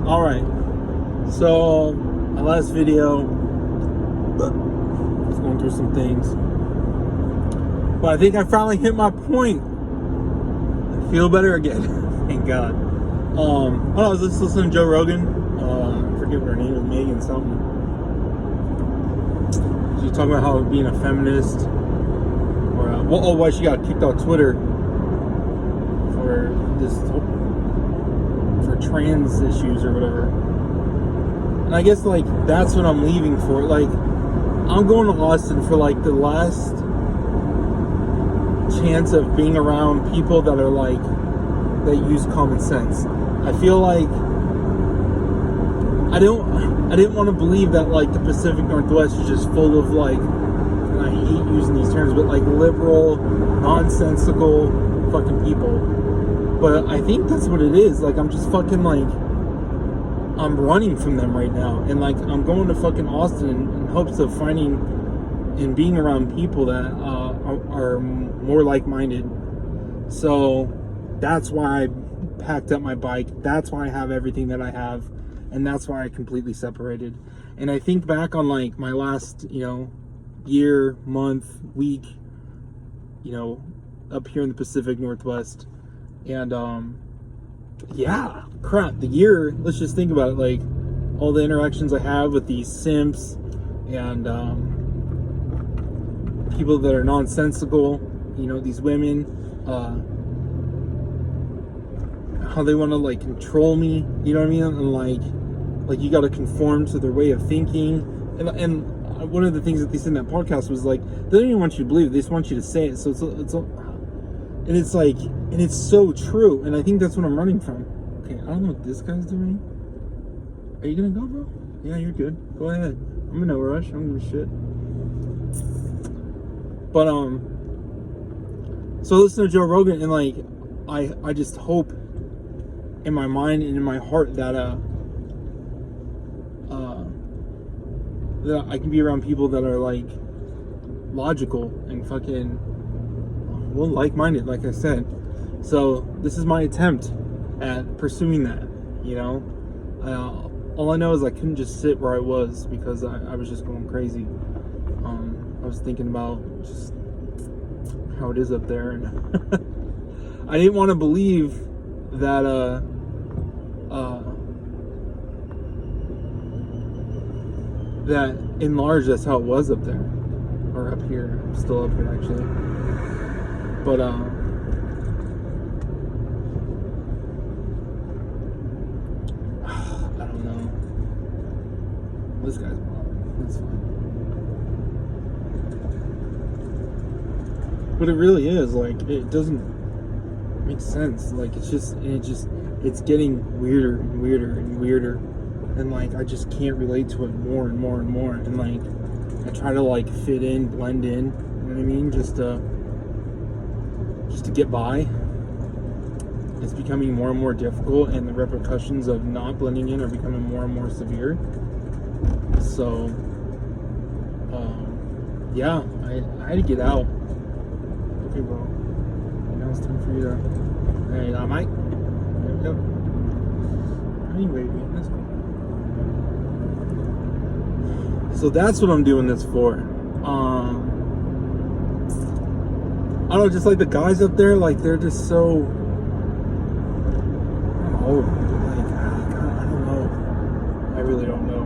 Alright. So, my last video, I was going through some things. But I think I finally hit my point. I feel better again. Thank God. I was just listening to Joe Rogan. I forget what her name is, Megan something. She was talking about how being a feminist, or why she got kicked off Twitter for trans issues or whatever. And I guess like that's what I'm leaving for. Like, I'm going to Austin for like the last chance of being around people that are like, that use common sense. I feel like I didn't want to believe that like the Pacific Northwest is just full of like, and I hate using these terms, but like liberal, nonsensical fucking people. But I think that's what it is. Like, I'm just fucking like, I'm running from them right now. And like, I'm going to fucking Austin in hopes of finding and being around people that are more like-minded. So that's why I packed up my bike. That's why I have everything that I have. And that's why I completely separated. And I think back on like my last, year, month, week, up here in the Pacific Northwest. And the year, let's just think about it, like all the interactions I have with these simps and people that are nonsensical, these women, how they want to like control me, you know what I mean? And like you got to conform to their way of thinking. And one of the things that they said in that podcast was like, they don't even want you to believe it, they just want you to say it. So it's so true. And I think that's what I'm running from. Okay, I don't know what this guy's doing. Are you gonna go, bro? Yeah, you're good. Go ahead. I'm in no rush. I don't give a shit. But so listen to Joe Rogan, and like I just hope in my mind and in my heart that that I can be around people that are like logical and fucking like-minded, like I said. So this is my attempt at pursuing that. All I know is I couldn't just sit where I was because I was just going crazy. I was thinking about just how it is up there, and I didn't want to believe that that in large that's how it was up there, or up here. I'm still up here actually, but I don't know. This guy's bothering. That's fine. But it really is, like, it doesn't make sense. Like, it's getting weirder and weirder and weirder. And, like, I just can't relate to it more and more and more. And, like, I try to, like, fit in, blend in, you know what I mean? Just to get by. It's becoming more and more difficult, and the repercussions of not blending in are becoming more and more severe. So, I had to get out. Okay, bro. Now it's time for you to... Hey, Mike. There we go. Anyway, that's cool. So that's what I'm doing this for. I don't know, just like the guys up there, like they're just so... I don't know. I really don't know.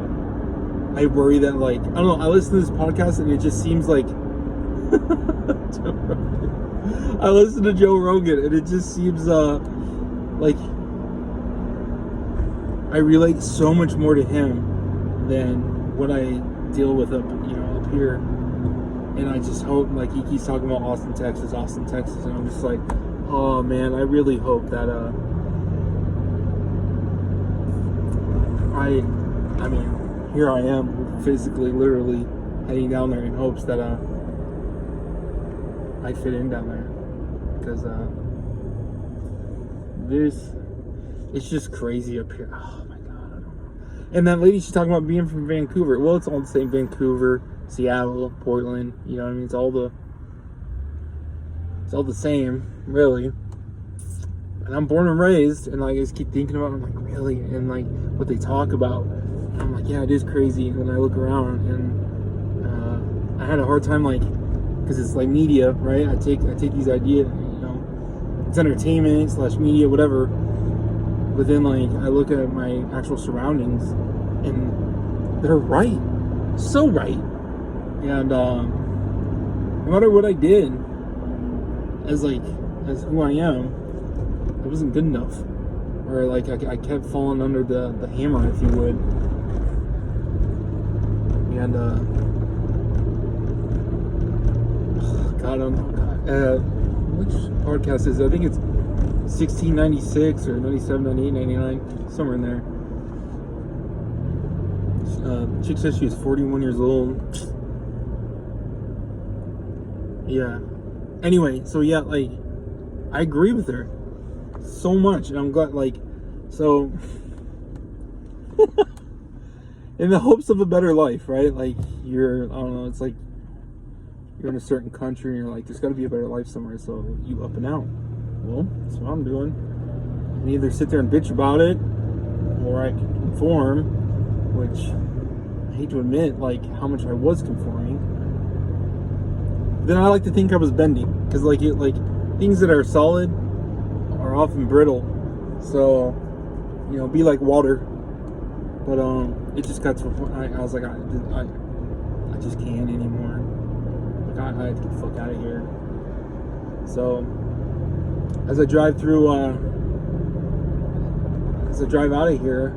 I worry that, like, I don't know, I listen to this podcast and it just seems like I listen to Joe Rogan and it just seems like I relate so much more to him than what I deal with up here. And I just hope, like, he keeps talking about Austin, Texas, and I'm just like, oh man, I really hope that I mean, here I am, physically, literally heading down there in hopes that I fit in down there, because it's just crazy up here. Oh my god, I don't know. And that lady, she's talking about being from Vancouver. Well, it's all the same. Vancouver, Seattle, Portland, you know what I mean? It's all the same, really. And I'm born and raised, and like I just keep thinking about it. I'm like, really? And like what they talk about. And I'm like, yeah, it is crazy when I look around. And I had a hard time, like, because it's like media, right? I take these ideas, you know, it's entertainment / media, whatever. But then like I look at my actual surroundings, and they're right, so right. And no matter what I did, as who I am, it wasn't good enough. Or like I kept falling under the hammer, if you would. And God, I don't know. Which podcast is it? I think it's 1696 or 97, 98, 99, somewhere in there. Chick says she was 41 years old. Yeah. Anyway, so yeah, like, I agree with her so much, and I'm glad, like, so in the hopes of a better life, right? Like, I don't know, it's like you're in a certain country and you're like, there's got to be a better life somewhere, so you up and out. Well, that's what I'm doing. I can either sit there and bitch about it, or I can conform, which I hate to admit, like, how much I was conforming. Then I like to think I was bending, because like things that are solid are often brittle. So, you know, be like water. But it just got to a point. I was like, I just can't anymore. Like I had to get the fuck out of here. So as I drive out of here,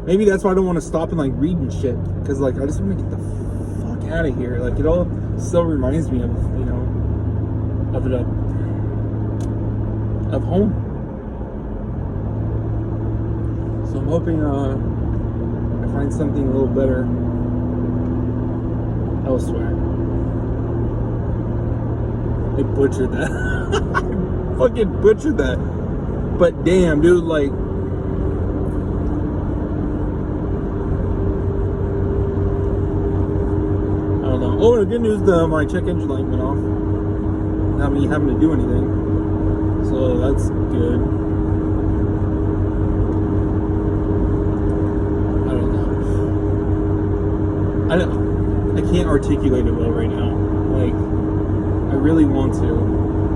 maybe that's why I don't want to stop and like read and shit, because like I just want to get the fuck out of here. Like it all still reminds me of, you know, of home. So I'm hoping I find something a little better elsewhere. They butchered that. Fucking butchered that. But damn, dude, like, I don't know. Oh, the good news, my check engine light went off without me having to do anything. So that's good. I can't articulate it well right now. Like, I really want to,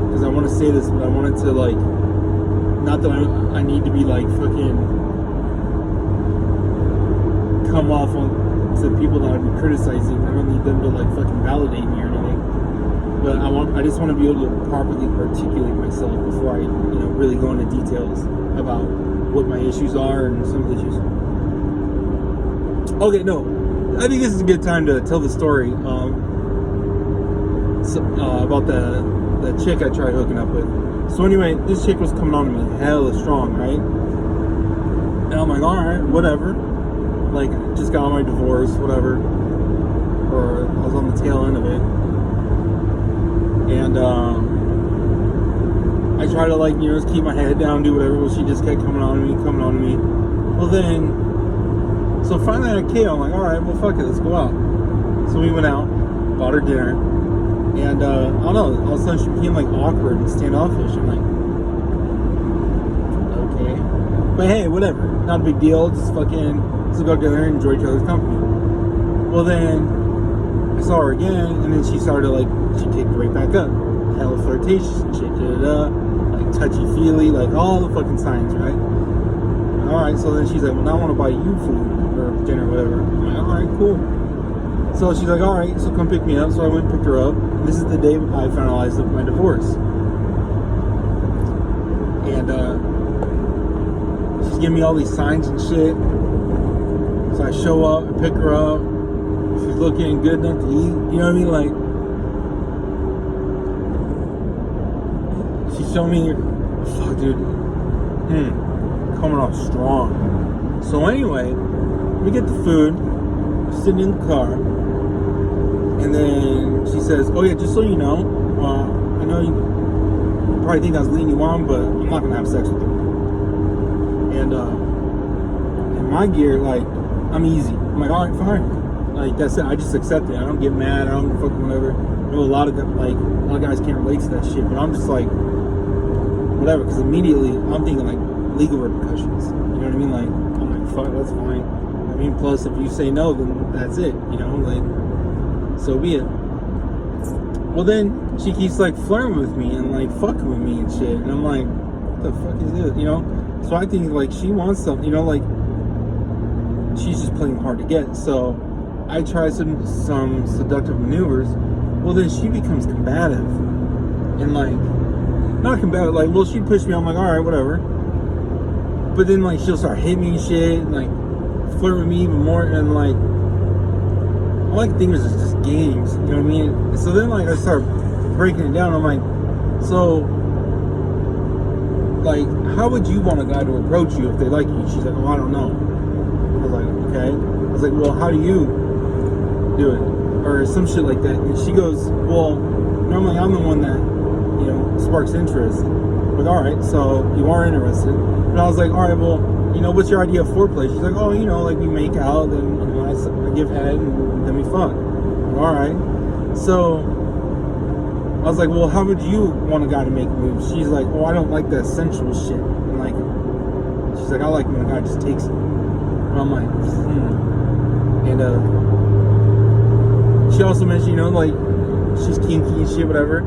because I want to say this, but I want it to, like, not that I need to be like fucking come off on to people that I'd be criticizing. I don't need them to like fucking validate me or anything. But I just want to be able to properly articulate myself before I, you know, really go into details about what my issues are and some of the issues. Okay, no. I think this is a good time to tell the story about the chick I tried hooking up with. So anyway, this chick was coming on to me hella strong, right? And I'm like, alright, whatever. Like, just got my divorce, whatever. Or I was on the tail end of it. And I try to, like, you know, just keep my head down, do whatever. Well, she just kept coming on to me. Well then, so finally I came, I'm like, alright, well fuck it, let's go out. So we went out, bought her dinner. And, I don't know, all of a sudden she became, like, awkward and standoffish. I'm like, okay. But hey, whatever. Not a big deal. Just fucking, let's go together and enjoy each other's company. Well, then, I saw her again, and then she started, like, she kicked right back up. Hella flirtatious and shit, like, touchy-feely, like, all the fucking signs, right? Alright, so then she's like, well, now I want to buy you food, or dinner, whatever. I'm like, alright, cool. So she's like, alright, so come pick me up. So I went and picked her up. This is the day I finalized my divorce. And she's giving me all these signs and shit. So I show up and pick her up. She's looking good enough to eat. You know what I mean? Like, she showed me, fuck, dude. Coming off strong. So anyway, we get the food. We're sitting in the car. And then she says, oh yeah, just so you know, I know you probably think I was leading you on, but I'm not going to have sex with you. And in my gear, like, I'm easy. I'm like, alright, fine. Like, that's it. I just accept it. I don't get mad. I don't fucking whatever. I know a lot of guys can't relate to that shit, but I'm just like, whatever. Because immediately I'm thinking like legal repercussions. You know what I mean? Like, I'm like, fuck, that's fine. I mean, plus if you say no, then that's it. You know, like, so be it. Well, then she keeps like flirting with me and like fucking with me and shit, and I'm like, what the fuck is this? You know? So I think like she wants something. You know, like she's just playing hard to get. So I try some seductive maneuvers. Well, then she becomes combative and like not combative. Like, well, she'd push me. I'm like, all right, whatever. But then like she'll start hitting me and shit, and like flirt with me even more, and like all I can think is just games. You know what I mean? So then like I start breaking it down. I'm like, so like how would you want a guy to approach you if they like you? She's like, oh, I don't know. I was like, okay. I was like, well, how do you do it? Or some shit like that. And she goes, well, normally I'm the one that, you know, sparks interest. But all right, so you are interested. And I was like, all right, well, you know, what's your idea of foreplay? She's like, oh, you know, like we make out, then, you know, I give head, and then we fuck. All right. So I was like, well, how would you want a guy to make moves? She's like, oh, I don't like that sensual shit. And like, she's like, I like when a guy just takes it. And I'm like, And she also mentioned, you know, like she's kinky and shit, whatever,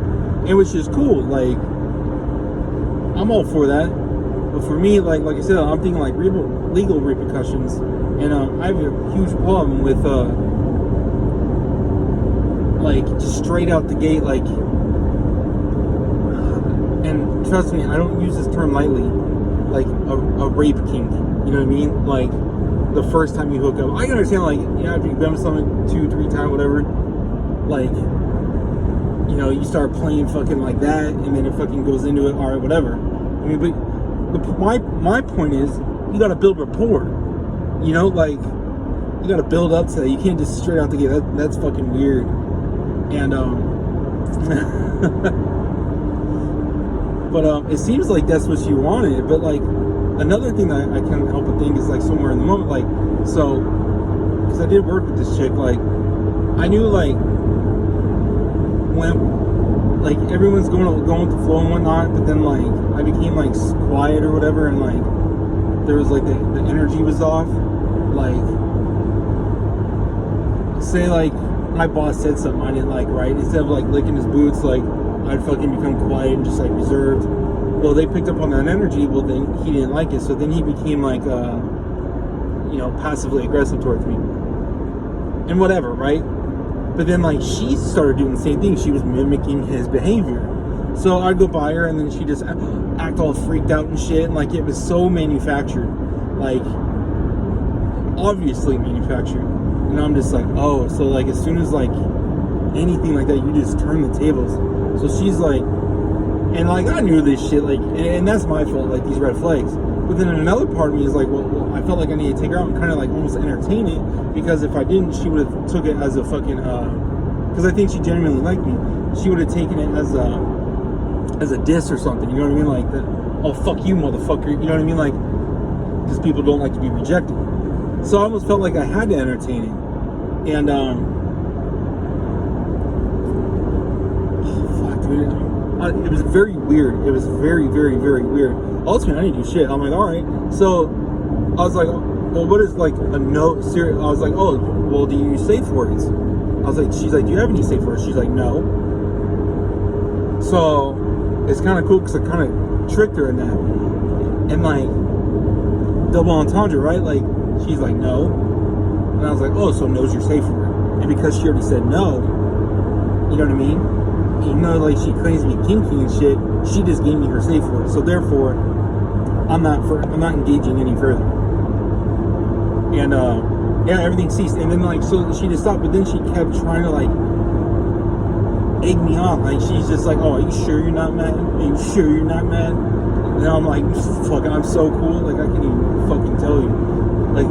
and which is cool. Like, I'm all for that. But for me, like I said, I'm thinking like legal repercussions, and I have a huge problem with like just straight out the gate, like. And trust me, I don't use this term lightly. Like a rape kink, you know what I mean? Like the first time you hook up, I can understand. Like, you know, after you've done something 2-3 times, whatever. Like, you know, you start playing fucking like that, and then it fucking goes into it, all right, whatever. I mean, but my point is, you gotta build rapport. You know, like you gotta build up to that. You can't just straight out the gate. That's fucking weird. And but it seems like that's what she wanted. But like another thing that I can't help but think is like somewhere in the moment, like, so because I did work with this chick, like I knew like when like everyone's going with the flow and whatnot, but then like I became like quiet or whatever, and like there was like the energy was off. Like, say like my boss said something I didn't like, right? Instead of like licking his boots, like I'd fucking become quiet and just like reserved. Well, they picked up on that energy. Well, then he didn't like it, so then he became like you know, passively aggressive towards me and whatever, right? But then like she started doing the same thing. She was mimicking his behavior. So I'd go by her, and then she just act all freaked out and shit, and like it was so manufactured, like obviously manufactured. And I'm just like, oh, so like as soon as like anything like that, you just turn the tables. So she's like, and like I knew this shit, like, and that's my fault, like these red flags. But then another part of me is like, well, I felt like I needed to take her out and kind of like almost entertain it, because if I didn't, she would have took it as a fucking because I think she genuinely liked me. She would have taken it as a diss or something. You know what I mean? Like, oh, fuck you, motherfucker. You know what I mean? Like, because people don't like to be rejected. So I almost felt like I had to entertain it. And fuck, dude. It was very weird. It was very, very, very weird. Ultimately, I didn't do shit. I'm like, all right. So I was like, well, what is like a no? Serious? I was like, oh, well, do you use safe words? I was like, she's like, do you have any safe words? She's like, no. So it's kind of cool because I kind of tricked her in that, and like double entendre, right? Like she's like, no, and I was like, oh, so no's your safe word. And because she already said no, you know what I mean? Even though like she claims me kinky and shit, she just gave me her safe word. So therefore, I'm not engaging any further. And yeah, everything ceased. And then like, so she just stopped, but then she kept trying to like egg me on. Like she's just like, oh, are you sure you're not mad? Are you sure you're not mad? And I'm like, fuck, I'm so cool. Like I can't even fucking tell you. Like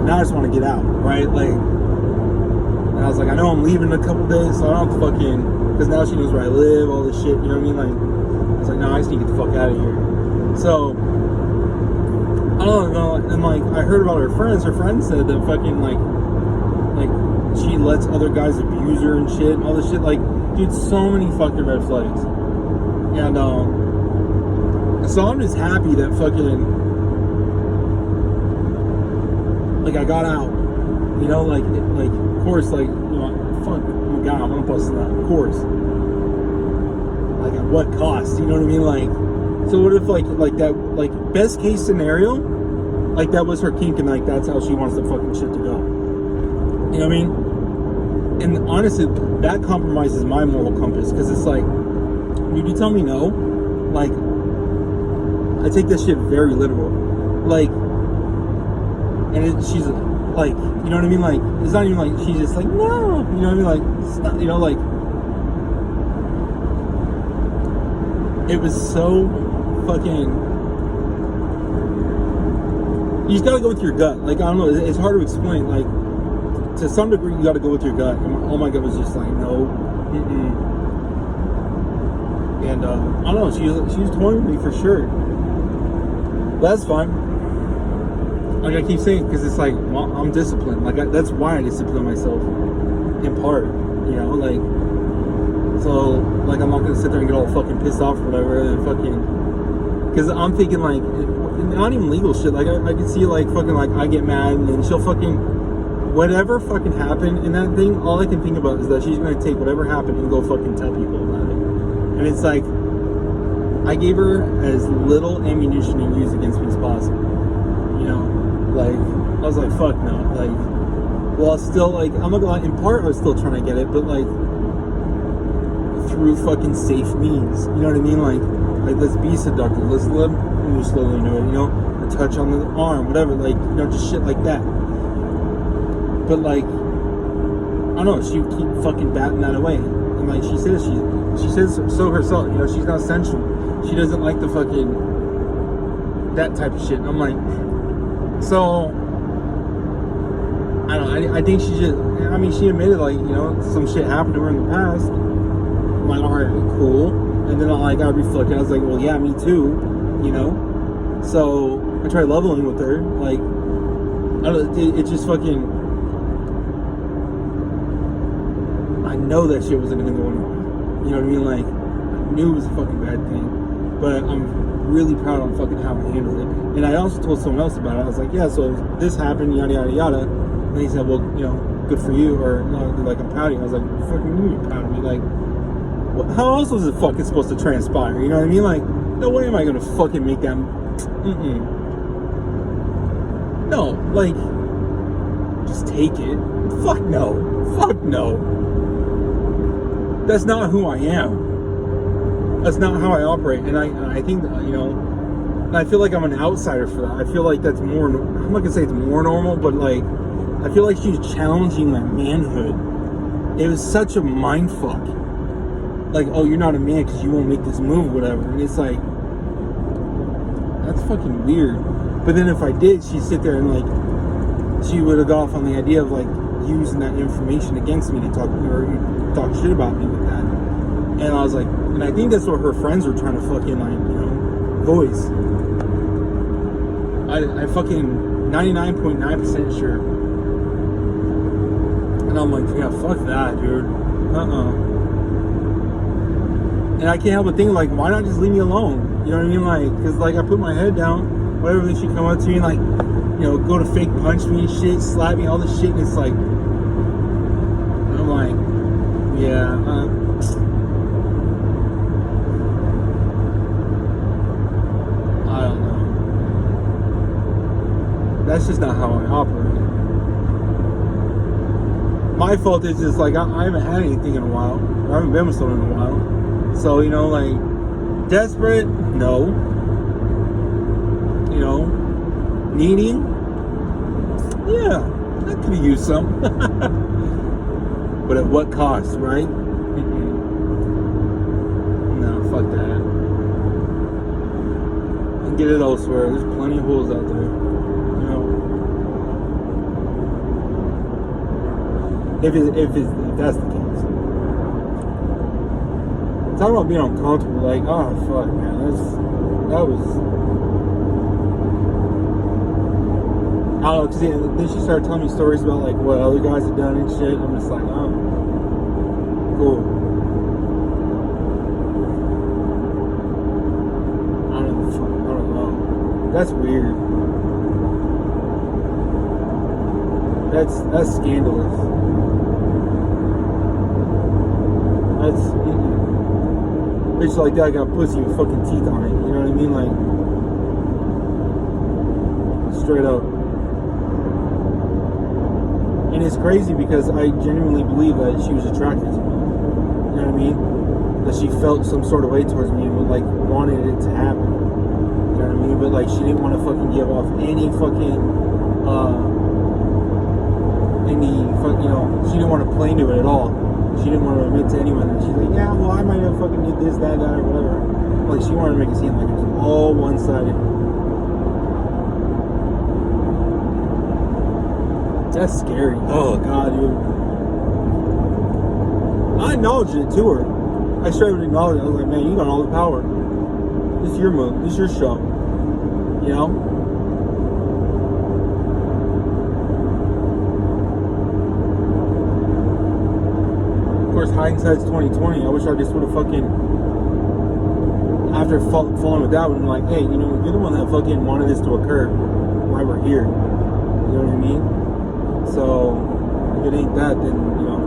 now I just want to get out, right? Like, and I was like, I know I'm leaving in a couple days, so I don't fucking, because now she knows where I live, all this shit. You know what I mean? Like, I was like, no, I just need to get the fuck out of here. So I don't know. And like I heard about her friends. Her friends said that fucking like she lets other guys abuse her and shit and all this shit. Like, dude, so many fucking red flags. And So I'm just happy that fucking, like, I got out. You know, like, of course, like, you know, fuck, oh my god, I'm gonna bust that. Of course. Like, at what cost? You know what I mean? Like, so what if, like that, like, best case scenario, like, that was her kink, and, like, that's how she wants the fucking shit to go. You know what I mean? And honestly, that compromises my moral compass, because it's like, dude, you tell me no, like, I take this shit very literal. Like, and she's like, you know what I mean? Like, it's not even like she's just like, no, you know what I mean? Like, it's not, you know, like, it was so fucking. You just gotta go with your gut. Like, I don't know, it's hard to explain. Like, to some degree, you gotta go with your gut. And all my gut was just like, no, And I don't know, she was toying with me for sure. But that's fine. Like I keep saying, because it's like, well, I'm disciplined. Like, that's why I discipline myself, in part. You know, like, so, like, I'm not gonna sit there and get all fucking pissed off or whatever, and fucking, because I'm thinking, like, not even legal shit. Like, I can see, like, fucking, like, I get mad, and then she'll fucking, whatever fucking happened in that thing, all I can think about is that she's gonna take whatever happened and go fucking tell people about it. And it's like, I gave her as little ammunition to use against me as possible. You know? Like, I was like, fuck no. Like, well, still, like, I'm not gonna lie, in part, I was still trying to get it, but, like, through fucking safe means. You know what I mean? Like, let's be seductive. Let's let you slowly know it, you know? A touch on the arm, whatever, like, you know, just shit like that. But, like, I don't know, she would keep fucking batting that away. And, like, she says so herself, you know, she's not sensual. She doesn't like the fucking, that type of shit. And I'm like, so, I don't know, I think she just, I mean, she admitted, like, you know, some shit happened to her in the past. I'm like, alright, cool. And then I got reflected, I was like, well, yeah, me too, you know? So, I tried leveling with her, like, I don't know, it just fucking, I know that shit wasn't gonna go anywhere. You know what I mean? Like, I knew it was a fucking bad thing. But I'm really proud of fucking how I handled it. And I also told someone else about it. I was like, yeah, so this happened, yada, yada, yada. And he said, well, you know, good for you. Or, no, like, I'm proud of you. I was like, fucking you, you're proud of me. Like, how else was it fucking supposed to transpire? You know what I mean? Like, no way am I gonna fucking make that. No, like, just take it. Fuck no. Fuck no. That's not who I am. That's not how I operate. And I think that, you know, and I feel like I'm an outsider for that. I feel like that's more, I'm not gonna say it's more normal, but, like, I feel like she's challenging my manhood. It was such a mind fuck. Like, oh, you're not a man because you won't make this move, whatever. And it's like, that's fucking weird. But then if I did, she'd sit there and, like, she would have got off on the idea of, like, using that information against me to talk shit about me with that. And I was like, and I think that's what her friends were trying to fucking, like, you know, voice. I fucking 99.9% sure. And I'm like, yeah, fuck that, dude. And I can't help but think, like, why not just leave me alone? You know what I mean? Like, because, like, I put my head down, whatever, then she come up to me and, like, you know, go to fake punch me and shit, slap me, all this shit, and it's like, I'm like, yeah, I don't know. That's just not how I operate. My fault is just, like, I haven't had anything in a while. I haven't been with someone in a while. So, you know, like, desperate? No. You know, needing? Yeah, I could use some. But at what cost, right? No, fuck that. I can get it elsewhere. There's plenty of holes out there. You know? If that's the case. Talking about being uncomfortable, like, oh fuck, man, that was. I don't know, cause then she started telling me stories about, like, what other guys have done and shit. I'm just like, oh, cool. I don't know, That's weird. That's scandalous. That's bitch like that got pussy with fucking teeth on it. You know what I mean? Like straight up. And it's crazy because I genuinely believe that she was attracted to me. You know what I mean? That she felt some sort of way towards me and like wanted it to happen. You know what I mean? But like she didn't want to fucking give off any fucking you know, she didn't want to play into it at all. She didn't want to admit to anyone that she's like, yeah, well, I might have fucking did this, that, or whatever. Like she wanted to make it seem like it was all one-sided. That's scary. Oh god, dude. I acknowledged it to her. I straight would acknowledge it. I was like, man, you got all the power. This is your move. This is your show. You know? Of course, hindsight's 2020. I wish I just would have fucking, after falling with that, would have been like, hey, you know, you're the one that fucking wanted this to occur. Why we're here. You know what I mean? So, if it ain't that, then, you know,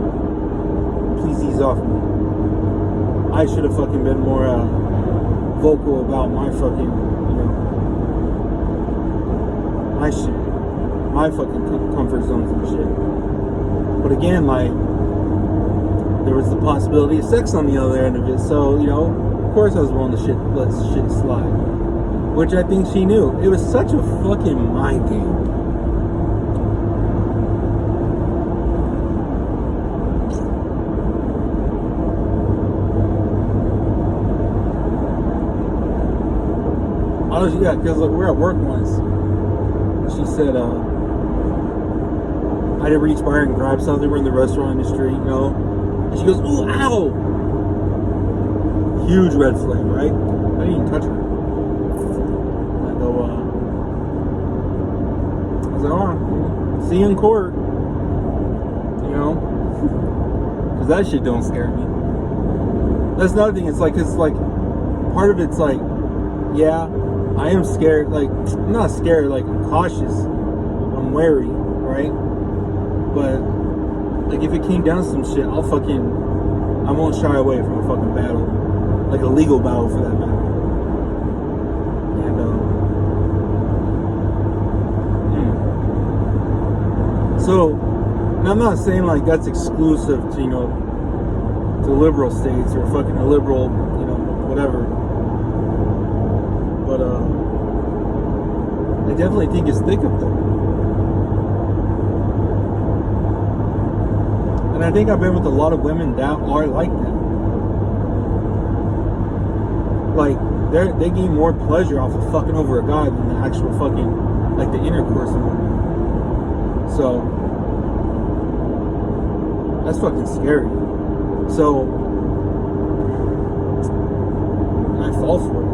please ease off me. I should have fucking been more vocal about my fucking, you know, my shit. My fucking comfort zones and shit. But again, like, there was the possibility of sex on the other end of it. So, you know, of course I was willing to let shit slide. Which I think she knew. It was such a fucking mind game. Yeah, because we were at work once. She said, I had to reach by her and grab something. We're in the restaurant industry, you know. And she goes, ooh, ow! Huge red flag, right? I didn't even touch her. I go, I was like, oh, see you in court. You know? Because that shit don't scare me. That's another thing. It's like, part of it's like, yeah, I am scared, like, I'm not scared, like, I'm cautious, I'm wary, right? But, like, if it came down to some shit, I won't shy away from a fucking battle, like a legal battle for that matter. And, so, and I'm not saying, like, that's exclusive to, you know, to liberal states or fucking a liberal, you know, whatever. But I definitely think it's thick up there. And I think I've been with a lot of women that are like that. Like, they gain more pleasure off of fucking over a guy than the actual fucking, like, the intercourse and whatnot. So, that's fucking scary. So, I fall for it.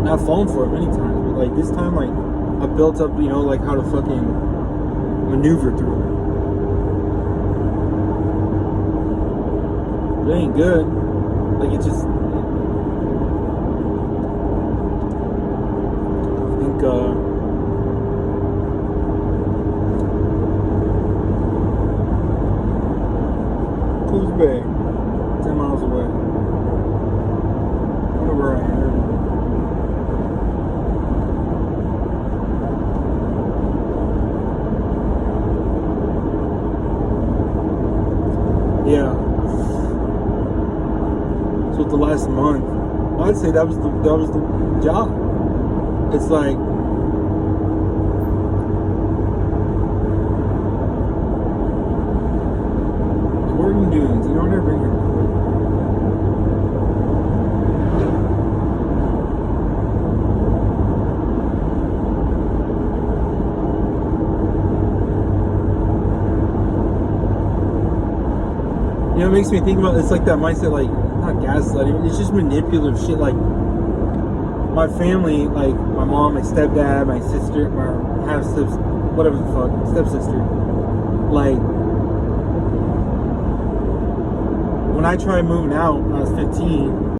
I've fallen for it many times, but like this time, like I built up, you know, like how to fucking maneuver through it. It ain't good. Like it just, I think, Coos Bay, 10 miles away. I don't know where I am. Yeah. So the last month, I'd say that was the job. It's like, courting dudes, you don't ever bring your You know, it makes me think about, it's like that mindset, like, not gaslighting, it's just manipulative shit. Like, my family, like, my mom, my stepdad, my sister, my half-sister, whatever the fuck, stepsister, like, when I tried moving out when I was 15,